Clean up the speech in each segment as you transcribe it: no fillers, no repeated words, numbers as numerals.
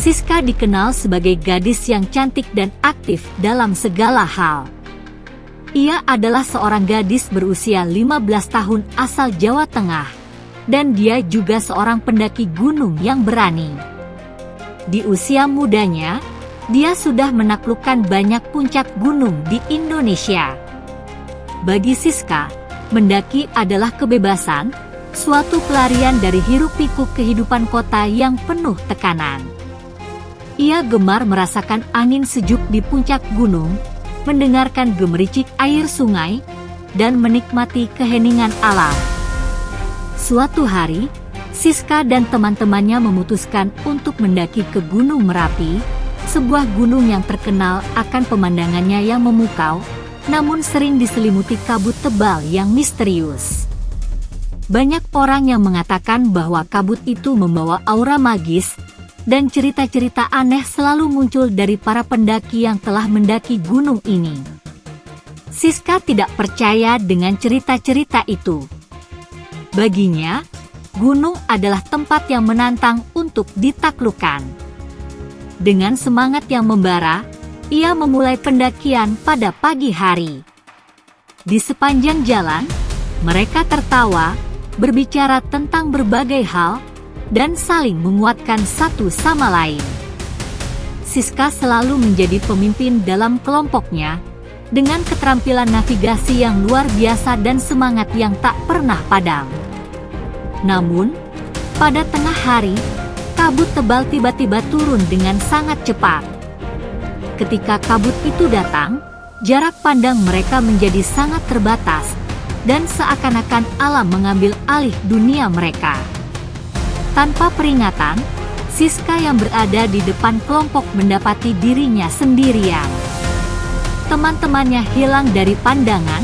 Siska dikenal sebagai gadis yang cantik dan aktif dalam segala hal. Ia adalah seorang gadis berusia 15 tahun asal Jawa Tengah, dan dia juga seorang pendaki gunung yang berani. Di usia mudanya, dia sudah menaklukkan banyak puncak gunung di Indonesia. Bagi Siska, mendaki adalah kebebasan, suatu pelarian dari hiruk-pikuk kehidupan kota yang penuh tekanan. Ia gemar merasakan angin sejuk di puncak gunung, mendengarkan gemericik air sungai, dan menikmati keheningan alam. Suatu hari, Siska dan teman-temannya memutuskan untuk mendaki ke Gunung Merapi, sebuah gunung yang terkenal akan pemandangannya yang memukau, namun sering diselimuti kabut tebal yang misterius. Banyak orang yang mengatakan bahwa kabut itu membawa aura magis, dan cerita-cerita aneh selalu muncul dari para pendaki yang telah mendaki gunung ini. Siska tidak percaya dengan cerita-cerita itu. Baginya, gunung adalah tempat yang menantang untuk ditaklukkan. Dengan semangat yang membara, ia memulai pendakian pada pagi hari. Di sepanjang jalan, mereka tertawa, berbicara tentang berbagai hal, dan saling menguatkan satu sama lain. Siska selalu menjadi pemimpin dalam kelompoknya, dengan keterampilan navigasi yang luar biasa dan semangat yang tak pernah padam. Namun, pada tengah hari, kabut tebal tiba-tiba turun dengan sangat cepat. Ketika kabut itu datang, jarak pandang mereka menjadi sangat terbatas, dan seakan-akan alam mengambil alih dunia mereka. Tanpa peringatan, Siska yang berada di depan kelompok mendapati dirinya sendirian. Teman-temannya hilang dari pandangan,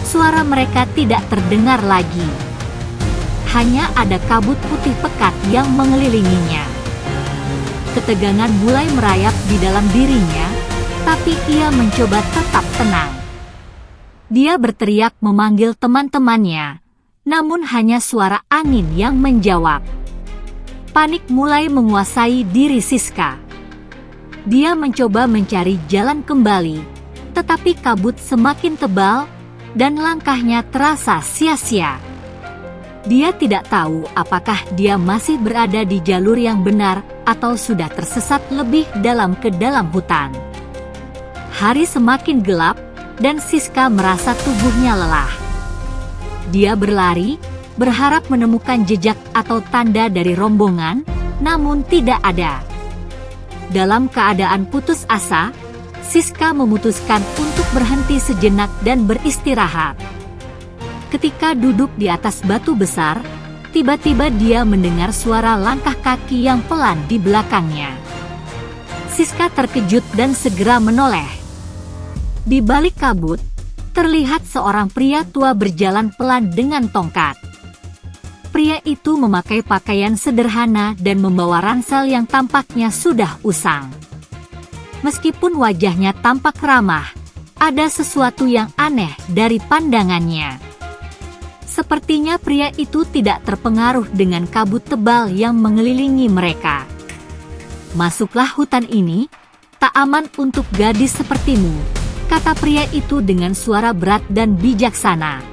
suara mereka tidak terdengar lagi. Hanya ada kabut putih pekat yang mengelilinginya. Ketegangan mulai merayap di dalam dirinya, tapi ia mencoba tetap tenang. Dia berteriak memanggil teman-temannya, namun hanya suara angin yang menjawab. Panik mulai menguasai diri Siska. Dia mencoba mencari jalan kembali, tetapi kabut semakin tebal, dan langkahnya terasa sia-sia. Dia tidak tahu apakah dia masih berada di jalur yang benar atau sudah tersesat lebih dalam ke dalam hutan. Hari semakin gelap, dan Siska merasa tubuhnya lelah. Dia berlari, berharap menemukan jejak atau tanda dari rombongan, namun tidak ada. Dalam keadaan putus asa, Siska memutuskan untuk berhenti sejenak dan beristirahat. Ketika duduk di atas batu besar, tiba-tiba dia mendengar suara langkah kaki yang pelan di belakangnya. Siska terkejut dan segera menoleh. Di balik kabut, terlihat seorang pria tua berjalan pelan dengan tongkat. Pria itu memakai pakaian sederhana dan membawa ransel yang tampaknya sudah usang. Meskipun wajahnya tampak ramah, ada sesuatu yang aneh dari pandangannya. Sepertinya pria itu tidak terpengaruh dengan kabut tebal yang mengelilingi mereka. "Masuklah hutan ini, tak aman untuk gadis sepertimu," kata pria itu dengan suara berat dan bijaksana.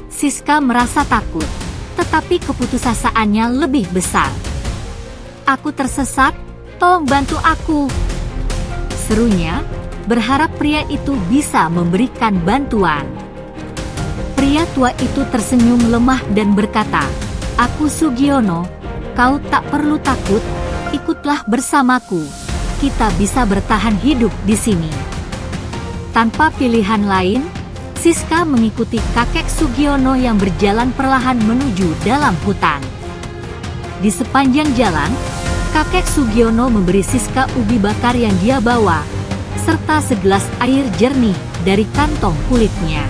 Siska merasa takut, tetapi keputusasaannya lebih besar. "Aku tersesat, tolong bantu aku," serunya, berharap pria itu bisa memberikan bantuan. Pria tua itu tersenyum lemah dan berkata, "Aku Sugiono, kau tak perlu takut, ikutlah bersamaku, kita bisa bertahan hidup di sini." Tanpa pilihan lain, Siska mengikuti kakek Sugiono yang berjalan perlahan menuju dalam hutan. Di sepanjang jalan, kakek Sugiono memberi Siska ubi bakar yang dia bawa, serta segelas air jernih dari kantong kulitnya.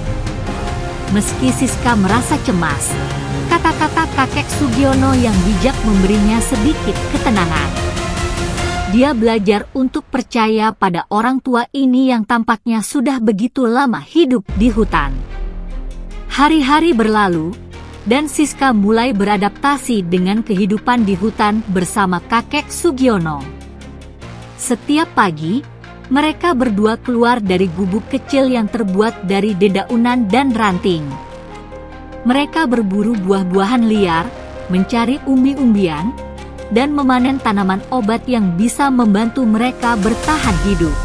Meski Siska merasa cemas, kata-kata kakek Sugiono yang bijak memberinya sedikit ketenangan. Dia belajar untuk percaya pada orang tua ini yang tampaknya sudah begitu lama hidup di hutan. Hari-hari berlalu, dan Siska mulai beradaptasi dengan kehidupan di hutan bersama kakek Sugiono. Setiap pagi, mereka berdua keluar dari gubuk kecil yang terbuat dari dedaunan dan ranting. Mereka berburu buah-buahan liar, mencari umbi-umbian, dan memanen tanaman obat yang bisa membantu mereka bertahan hidup.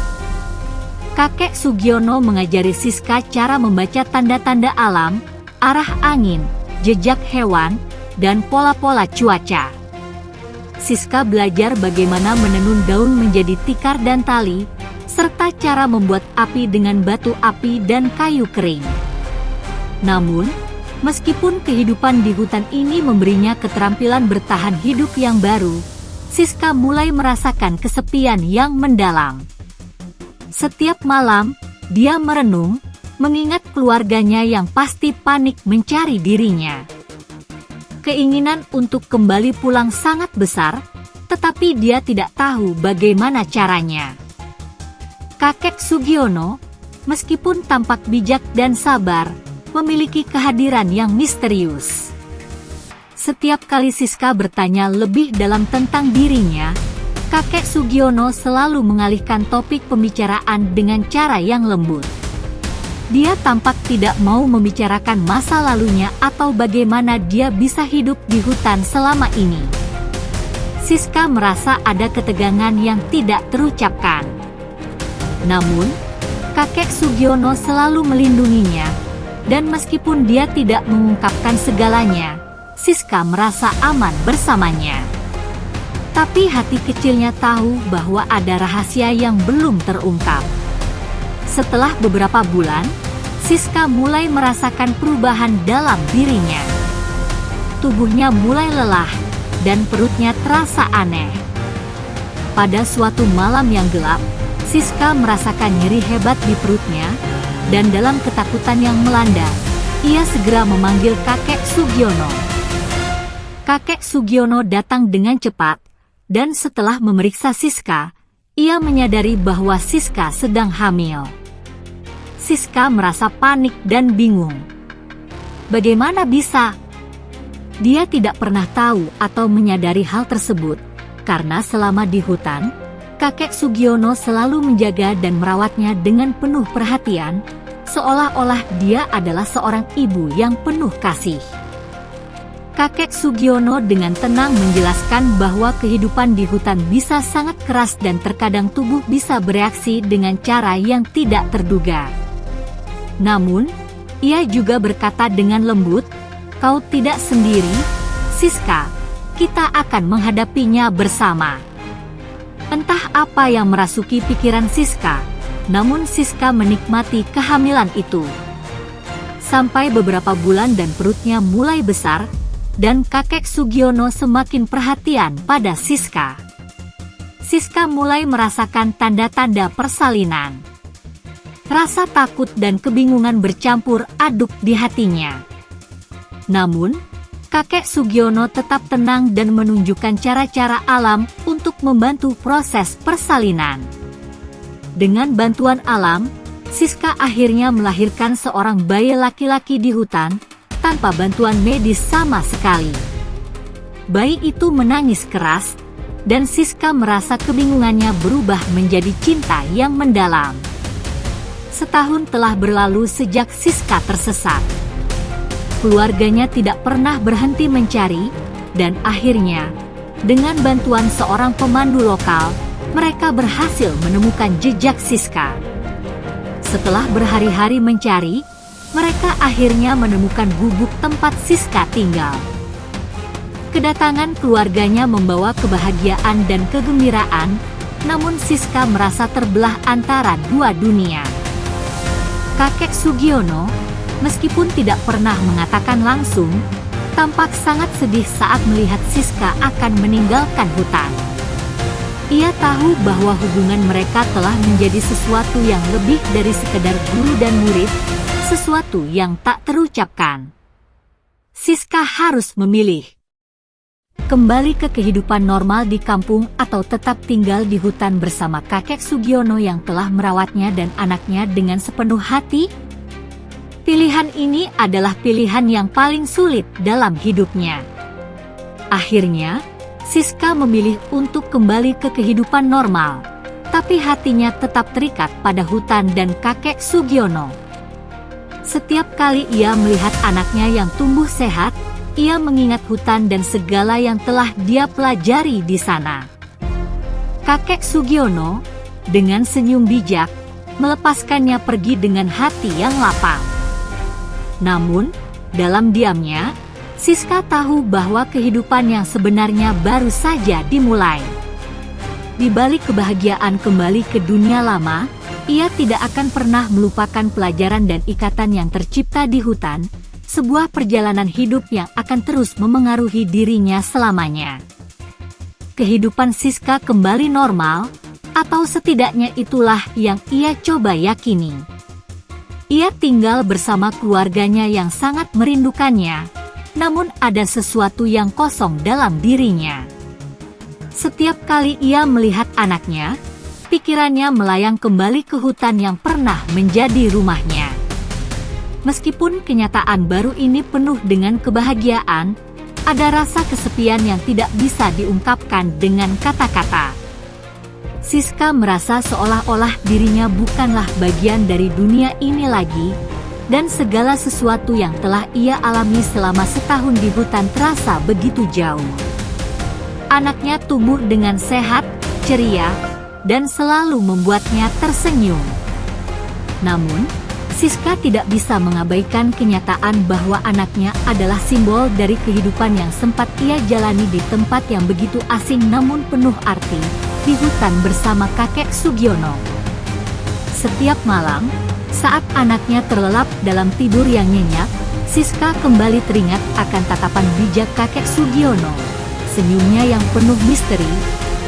Kakek Sugiono mengajari Siska cara membaca tanda-tanda alam, arah angin, jejak hewan, dan pola-pola cuaca. Siska belajar bagaimana menenun daun menjadi tikar dan tali, serta cara membuat api dengan batu api dan kayu kering. Namun, meskipun kehidupan di hutan ini memberinya keterampilan bertahan hidup yang baru, Siska mulai merasakan kesepian yang mendalam. Setiap malam, dia merenung, mengingat keluarganya yang pasti panik mencari dirinya. Keinginan untuk kembali pulang sangat besar, tetapi dia tidak tahu bagaimana caranya. Kakek Sugiono, meskipun tampak bijak dan sabar, memiliki kehadiran yang misterius. Setiap kali Siska bertanya lebih dalam tentang dirinya, kakek Sugiono selalu mengalihkan topik pembicaraan dengan cara yang lembut. Dia tampak tidak mau membicarakan masa lalunya atau bagaimana dia bisa hidup di hutan selama ini. Siska merasa ada ketegangan yang tidak terucapkan. Namun, kakek Sugiono selalu melindunginya, dan meskipun dia tidak mengungkapkan segalanya, Siska merasa aman bersamanya. Tapi hati kecilnya tahu bahwa ada rahasia yang belum terungkap. Setelah beberapa bulan, Siska mulai merasakan perubahan dalam dirinya. Tubuhnya mulai lelah, dan perutnya terasa aneh. Pada suatu malam yang gelap, Siska merasakan nyeri hebat di perutnya, dan dalam ketakutan yang melanda, ia segera memanggil kakek Sugiono. Kakek Sugiono datang dengan cepat, dan setelah memeriksa Siska, ia menyadari bahwa Siska sedang hamil. Siska merasa panik dan bingung. Bagaimana bisa? Dia tidak pernah tahu atau menyadari hal tersebut, karena selama di hutan, kakek Sugiono selalu menjaga dan merawatnya dengan penuh perhatian, seolah-olah dia adalah seorang ibu yang penuh kasih. Kakek Sugiono dengan tenang menjelaskan bahwa kehidupan di hutan bisa sangat keras dan terkadang tubuh bisa bereaksi dengan cara yang tidak terduga. Namun, ia juga berkata dengan lembut, "Kau tidak sendiri, Siska. Kita akan menghadapinya bersama." Entah apa yang merasuki pikiran Siska, namun Siska menikmati kehamilan itu. Sampai beberapa bulan dan perutnya mulai besar, dan kakek Sugiono semakin perhatian pada Siska. Siska mulai merasakan tanda-tanda persalinan. Rasa takut dan kebingungan bercampur aduk di hatinya. Namun, kakek Sugiono tetap tenang dan menunjukkan cara-cara alam untuk membantu proses persalinan. Dengan bantuan alam, Siska akhirnya melahirkan seorang bayi laki-laki di hutan, tanpa bantuan medis sama sekali. Bayi itu menangis keras, dan Siska merasa kebingungannya berubah menjadi cinta yang mendalam. Setahun telah berlalu sejak Siska tersesat. Keluarganya tidak pernah berhenti mencari, dan akhirnya, dengan bantuan seorang pemandu lokal, mereka berhasil menemukan jejak Siska. Setelah berhari-hari mencari, mereka akhirnya menemukan gubuk tempat Siska tinggal. Kedatangan keluarganya membawa kebahagiaan dan kegembiraan, namun Siska merasa terbelah antara dua dunia. Kakek Sugiono, meskipun tidak pernah mengatakan langsung, tampak sangat sedih saat melihat Siska akan meninggalkan hutan. Ia tahu bahwa hubungan mereka telah menjadi sesuatu yang lebih dari sekedar guru dan murid, sesuatu yang tak terucapkan. Siska harus memilih. Kembali ke kehidupan normal di kampung atau tetap tinggal di hutan bersama kakek Sugiono yang telah merawatnya dan anaknya dengan sepenuh hati? Pilihan ini adalah pilihan yang paling sulit dalam hidupnya. Akhirnya, Siska memilih untuk kembali ke kehidupan normal, tapi hatinya tetap terikat pada hutan dan kakek Sugiono. Setiap kali ia melihat anaknya yang tumbuh sehat, ia mengingat hutan dan segala yang telah dia pelajari di sana. Kakek Sugiono, dengan senyum bijak, melepaskannya pergi dengan hati yang lapang. Namun, dalam diamnya, Siska tahu bahwa kehidupan yang sebenarnya baru saja dimulai. Di balik kebahagiaan kembali ke dunia lama, ia tidak akan pernah melupakan pelajaran dan ikatan yang tercipta di hutan, sebuah perjalanan hidup yang akan terus memengaruhi dirinya selamanya. Kehidupan Siska kembali normal, atau setidaknya itulah yang ia coba yakini. Ia tinggal bersama keluarganya yang sangat merindukannya, namun ada sesuatu yang kosong dalam dirinya. Setiap kali ia melihat anaknya, pikirannya melayang kembali ke hutan yang pernah menjadi rumahnya. Meskipun kenyataan baru ini penuh dengan kebahagiaan, ada rasa kesepian yang tidak bisa diungkapkan dengan kata-kata. Siska merasa seolah-olah dirinya bukanlah bagian dari dunia ini lagi, dan segala sesuatu yang telah ia alami selama setahun di hutan terasa begitu jauh. Anaknya tumbuh dengan sehat, ceria, dan selalu membuatnya tersenyum. Namun, Siska tidak bisa mengabaikan kenyataan bahwa anaknya adalah simbol dari kehidupan yang sempat ia jalani di tempat yang begitu asing namun penuh arti, di hutan bersama kakek Sugiono. Setiap malam, saat anaknya terlelap dalam tidur yang nyenyak, Siska kembali teringat akan tatapan bijak kakek Sugiono, senyumnya yang penuh misteri,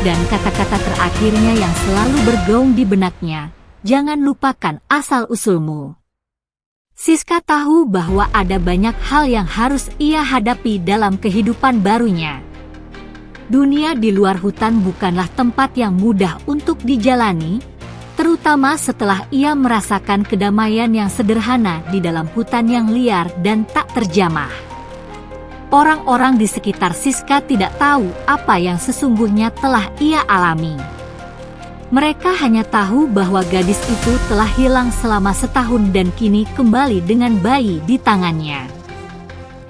dan kata-kata terakhirnya yang selalu bergaung di benaknya, "Jangan lupakan asal-usulmu." Siska tahu bahwa ada banyak hal yang harus ia hadapi dalam kehidupan barunya. Dunia di luar hutan bukanlah tempat yang mudah untuk dijalani, terutama setelah ia merasakan kedamaian yang sederhana di dalam hutan yang liar dan tak terjamah. Orang-orang di sekitar Siska tidak tahu apa yang sesungguhnya telah ia alami. Mereka hanya tahu bahwa gadis itu telah hilang selama setahun dan kini kembali dengan bayi di tangannya.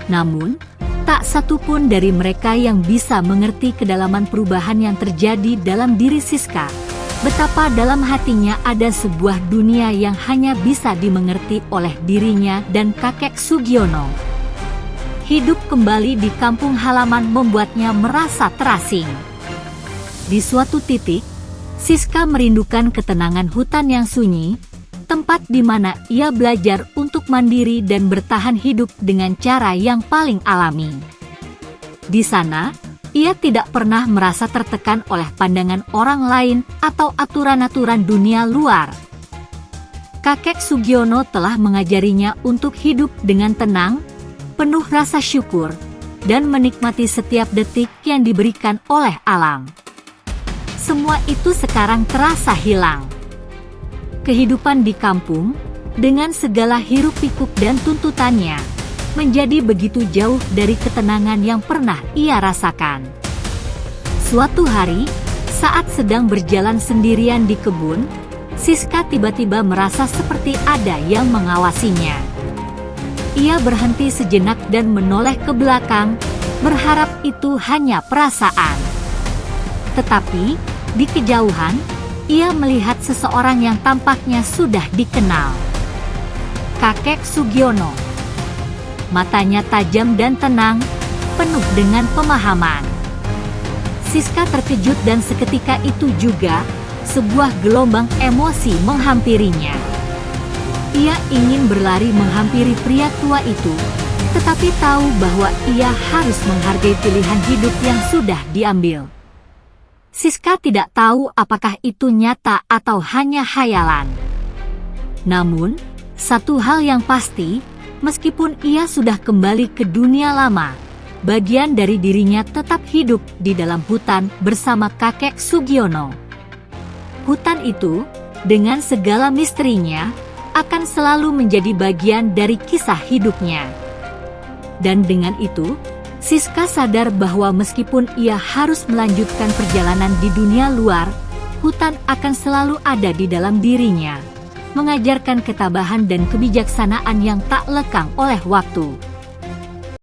Namun, tak satu pun dari mereka yang bisa mengerti kedalaman perubahan yang terjadi dalam diri Siska. Betapa dalam hatinya ada sebuah dunia yang hanya bisa dimengerti oleh dirinya dan kakek Sugiono. Hidup kembali di kampung halaman membuatnya merasa terasing. Di suatu titik, Siska merindukan ketenangan hutan yang sunyi, tempat di mana ia belajar untuk mandiri dan bertahan hidup dengan cara yang paling alami. Di sana, ia tidak pernah merasa tertekan oleh pandangan orang lain atau aturan-aturan dunia luar. Kakek Sugiono telah mengajarinya untuk hidup dengan tenang, penuh rasa syukur, dan menikmati setiap detik yang diberikan oleh alam. Semua itu sekarang terasa hilang. Kehidupan di kampung, dengan segala hiruk-pikuk dan tuntutannya, menjadi begitu jauh dari ketenangan yang pernah ia rasakan. Suatu hari, saat sedang berjalan sendirian di kebun, Siska tiba-tiba merasa seperti ada yang mengawasinya. Ia berhenti sejenak dan menoleh ke belakang, berharap itu hanya perasaan. Tetapi, di kejauhan, ia melihat seseorang yang tampaknya sudah dikenal. Kakek Sugiono. Matanya tajam dan tenang, penuh dengan pemahaman. Siska terkejut dan seketika itu juga, sebuah gelombang emosi menghampirinya. Ia ingin berlari menghampiri pria tua itu, tetapi tahu bahwa ia harus menghargai pilihan hidup yang sudah diambil. Siska tidak tahu apakah itu nyata atau hanya khayalan. Namun, satu hal yang pasti, meskipun ia sudah kembali ke dunia lama, bagian dari dirinya tetap hidup di dalam hutan bersama kakek Sugiono. Hutan itu, dengan segala misterinya, akan selalu menjadi bagian dari kisah hidupnya. Dan dengan itu, Siska sadar bahwa meskipun ia harus melanjutkan perjalanan di dunia luar, hutan akan selalu ada di dalam dirinya, mengajarkan ketabahan dan kebijaksanaan yang tak lekang oleh waktu.